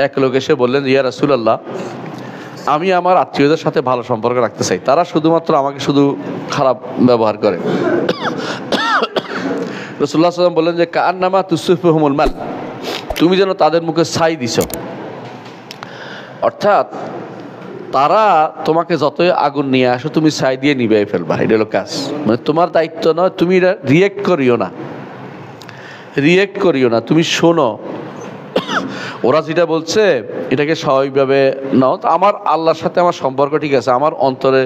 এক লোক এসে বললেন, ইয়া রাসূলুল্লাহ, আমি আমার আত্মীয়দের সাথে ভালো সম্পর্ক রাখতে চাই, তারা শুধুমাত্র আমাকে শুধু খারাপ ব্যবহার করে। রাসূলুল্লাহ সাল্লাল্লাহু আলাইহি ওয়াসাল্লাম বললেন যে কান্নামা তুসফিহুমুল মাল, তুমি যেন তাদের মুখে ছাই দিছ। অর্থাৎ তারা তোমাকে যতই আগুন নিয়ে আসো তুমি ছাই দিয়ে নিবে ফেলবা, এটা হলো কাজ। মানে তোমার দায়িত্ব নয়, তুমি এটা রিয়েক্ট করিও না, তুমি শোনো ওরা যেটা বলছে এটাকে স্বাভাবিকভাবে নাও। তো আমার আল্লাহর সাথে আমার সম্পর্ক ঠিক আছে, আমার অন্তরে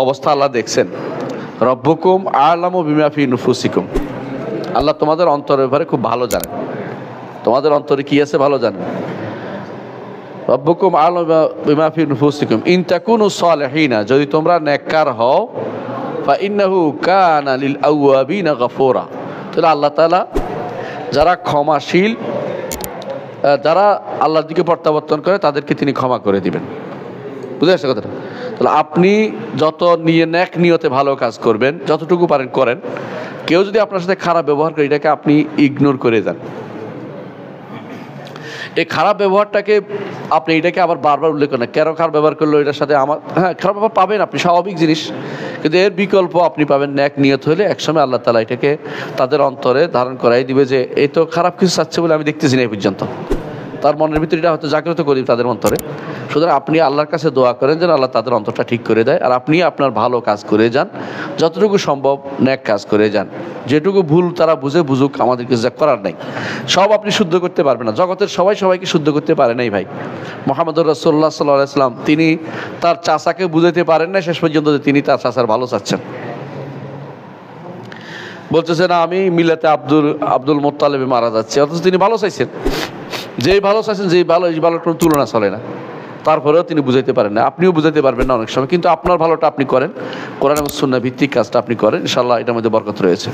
অবস্থা আল্লাহ দেখছেন। রব্বুকুম আ'লামু বিমা ফি নুফুসিকুম, আল্লাহ তোমাদের অন্তরের ব্যাপারে খুব ভালো জানেন, তোমাদের অন্তরে কি আছে ভালো জানেন। রব্বুকুম আ'লামু বিমা ফি নুফুসিকুম ইন তাকুনু সালিহিনা, যদি তোমরা নেককার হও, ফা ইন্নাহু কানা লিল আওয়াবিনা গফুরা, তাহলে আল্লাহ তাআলা যারা ক্ষমাশীল, যারা আল্লাহর দিকে প্রত্যাবর্তন করে তাদেরকে তিনি ক্ষমা করে দিবেন। বুঝে আসছে কথাটা? তাহলে আপনি যত নেক নিয়তে ভালো কাজ করবেন, যতটুকু পারেন করেন। কেউ যদি আপনার সাথে খারাপ ব্যবহার করে এটাকে আপনি ইগনোর করে যান। এই খারাপ ব্যবহারটাকে আপনি এটাকে আবার বারবার উল্লেখ করেন, কেন খারাপ ব্যবহার করলো এটার সাথে আমার, হ্যাঁ খারাপ ব্যবহার পাবেন আপনি, স্বাভাবিক জিনিস, কিন্তু এর বিকল্প আপনি পাবেন নেক নিয়ত হলে একসময় আল্লাহ তাআলা এটাকে তাদের অন্তরে ধারণ করাই দিবে যে এই তো খারাপ কিছু চাচ্ছে বলে আমি দেখতেছি না এই পর্যন্ত, তার মনের ভিতরে এটা হয়তো জাগ্রত করি তাদের অন্তরে। সুতরাং আপনি আল্লাহর কাছে দোয়া করেন যেন আল্লাহ তাদের অন্তরটা ঠিক করে দেয়, আর আপনি আপনার ভালো কাজ করে যান, যতটুকু সম্ভব নেক কাজ করে যান। যেটুকু ভুল তারা বুঝুক, আমাদের কিছু করার নাই। সব আপনি শুদ্ধ করতে পারবেন না, জগতের সবাইকে শুদ্ধ করতে পারে নাই ভাই। মুহাম্মদুর রাসূলুল্লাহ সাল্লাল্লাহু আলাইহি ওয়াসাল্লাম তিনি তার চাচাকে বুঝাইতে পারেন না শেষ পর্যন্ত যে তিনি তার চাচার ভালো চাচ্ছেন। বলতেছে না আমি মিলাতে আব্দুল মুত্তালিবে মারা যাচ্ছে, অথচ তিনি ভালো চাইছেন, যেই ভালো চাইছেন, যেই ভালো, এই ভালোর কোনো তুলনা চলে না। তারপরেও তিনি বুঝাইতে পারেন না, আপনিও বুঝাইতে পারবেন না অনেক সময়, কিন্তু আপনার ভালোটা আপনি করেন, কোরআন এবং সুন্নাহ ভিত্তিক কাজটা আপনি করেন, ইনশাআল্লাহ এটার মধ্যে বরকত রয়েছে।